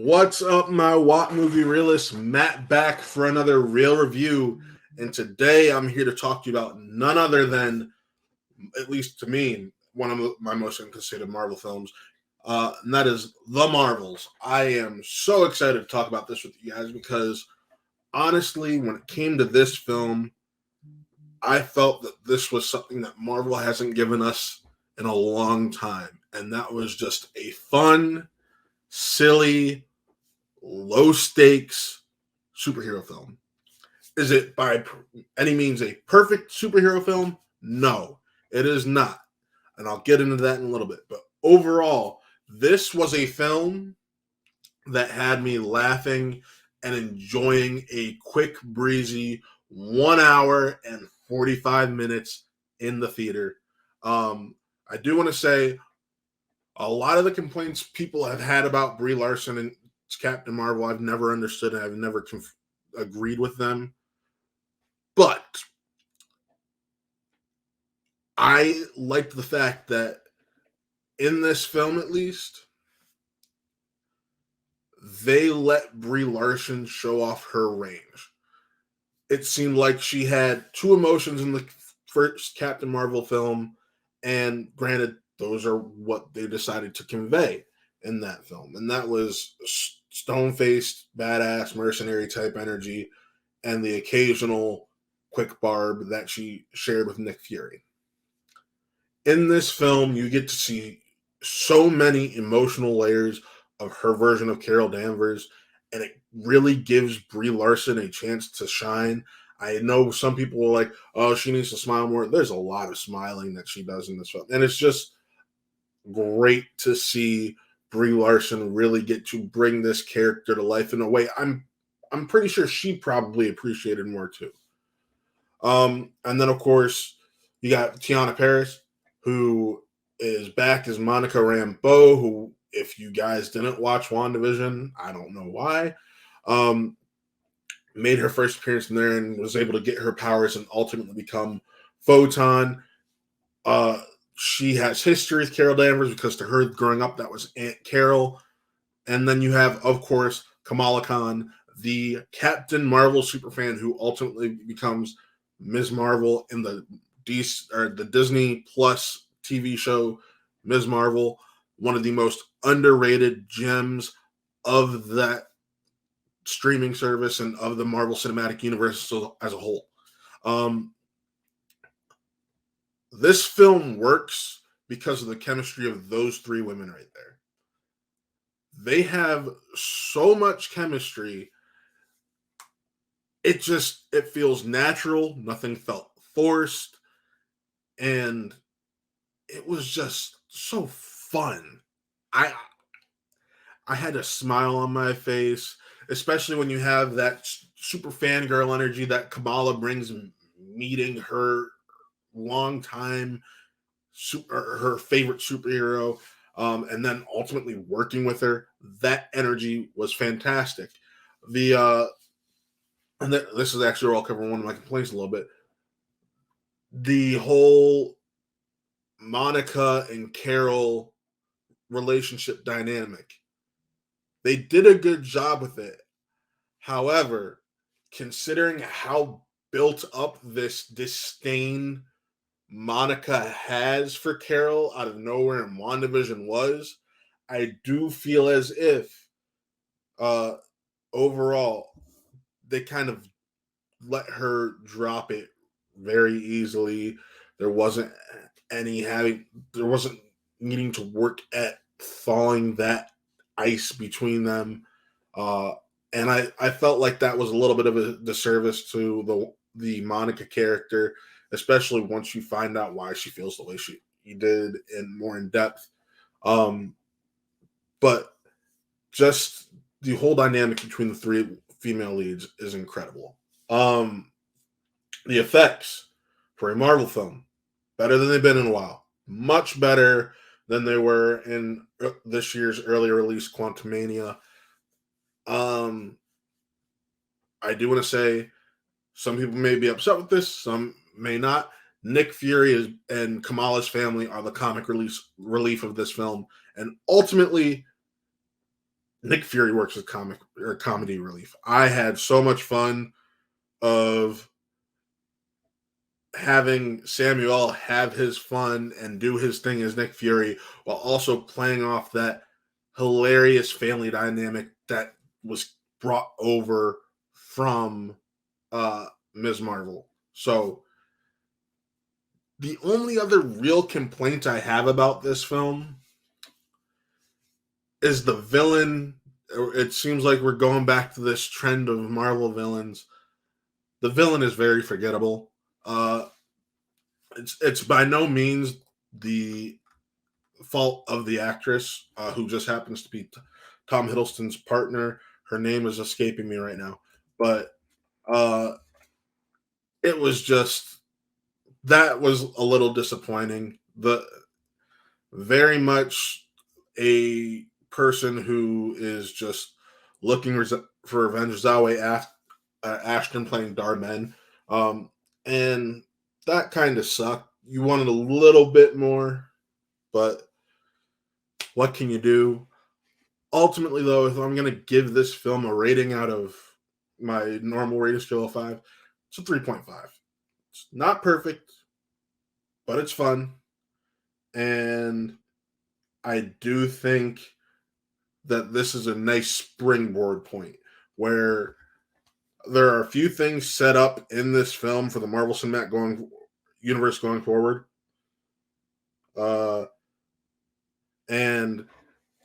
What's up, my Watt movie realist? Matt back for another real review. And today I'm here to talk to you about none other than, at least to me, one of my most anticipated Marvel films. And that is The Marvels. I am so excited to talk about this with you guys because honestly, when it came to this film, I felt that this was something that Marvel hasn't given us in a long time. And that was just a fun, silly, low stakes superhero film. Is it by any means a perfect superhero film? No, it is not. And I'll get into that in a little bit. But overall, this was a film that had me laughing and enjoying a quick, breezy 1 hour and 45 minutes in the theater. I do want to say a lot of the complaints people have had about Brie Larson and Captain Marvel, I've never understood and I've never agreed with them. But I liked the fact that in this film, at least, they let Brie Larson show off her range. It seemed like she had two emotions in the first Captain Marvel film, and granted, those are what they decided to convey in that film, and that was stone faced, badass, mercenary type energy, and the occasional quick barb that she shared with Nick Fury. In this film, you get to see so many emotional layers of her version of Carol Danvers, and it really gives Brie Larson a chance to shine. I know some people are like, "Oh, she needs to smile more." There's a lot of smiling that she does in this film, and it's just great to see Brie Larson really get to bring this character to life in a way I'm pretty sure she probably appreciated more too. And then of course you got Tiana Paris, who is back as Monica Rambeau, who, if you guys didn't watch WandaVision, I don't know why, um, made her first appearance in there and was able to get her powers and ultimately become Photon. Uh, she has history with Carol Danvers because to her growing up, that was Aunt Carol. And then you have, of course, Kamala Khan, the Captain Marvel superfan who ultimately becomes Ms. Marvel in the the Disney Plus TV show Ms. Marvel, one of the most underrated gems of that streaming service and of the Marvel Cinematic Universe as a whole. Um, this film works because of the chemistry of those three women right there. They have so much chemistry. It feels natural. Nothing felt forced, and it was just so fun. I I had a smile on my face, especially when you have that super fangirl energy that Kamala brings, meeting her longtime her favorite superhero, and then ultimately working with her. That energy was fantastic. The and this is actually where I'll cover one of my complaints a little bit. The whole Monica and Carol relationship dynamic. They did a good job with it. However, considering how built up this disdain Monica has for Carol out of nowhere in WandaVision was, I do feel as if uh overall they kind of let her drop it very easily. There wasn't there wasn't needing to work at thawing that ice between them. Uh, and I felt like that was a little bit of a disservice to the Monica character, especially once you find out why she feels the way she did and more in depth. Um, but just the whole dynamic between the three female leads is incredible. The effects for a Marvel film, better than they've been in a while. Much better than they were in this year's early release, Quantumania. Um, I do want to say some people may be upset with this, some may not. Nick Fury and Kamala's family are the comic relief of this film, and ultimately, Nick Fury works as comic or comedy relief. I had so much fun of having Samuel have his fun and do his thing as Nick Fury while also playing off that hilarious family dynamic that was brought over from uh Ms. Marvel. So the only other real complaint I have about this film is the villain. It seems like we're going back to this trend of Marvel villains. The villain is very forgettable. It's by no means the fault of the actress who just happens to be Tom Hiddleston's partner. Her name is escaping me right now, but uh, it was just that was a little disappointing. The very much a person who is just looking for revenge. Zawe Ashton playing Darmen, and that kind of sucked. You wanted a little bit more, but what can you do? Ultimately, though, if I'm going to give this film a rating out of my normal rating scale of 5, it's a 3.5. It's not perfect, but it's fun. And I do think that this is a nice springboard point where there are a few things set up in this film for the Marvel Cinematic universe going forward. And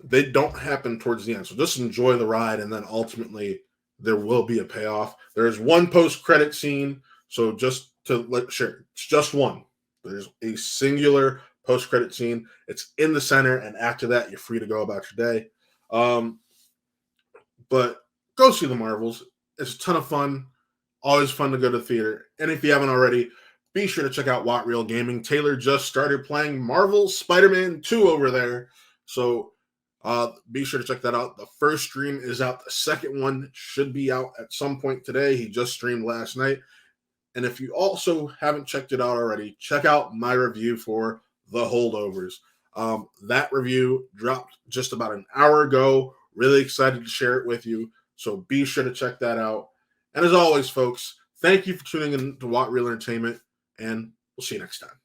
they don't happen towards the end. So just enjoy the ride, and then ultimately there will be a payoff. There's one post-credit scene, so just to share, it's just one. There's a singular post-credit scene. It's in the center, and after that, you're free to go about your day. But go see the Marvels. It's a ton of fun. Always fun to go to the theater. And if you haven't already, be sure to check out What Real Gaming. Taylor just started playing Marvel Spider-Man 2 over there. So be sure to check that out. The first stream is out. The second one should be out at some point today. He just streamed last night. And if you also haven't checked it out already, check out my review for The Holdovers. That review dropped just about an hour ago. Really excited to share it with you. So be sure to check that out. And as always, folks, thank you for tuning in to What Real Entertainment, and we'll see you next time.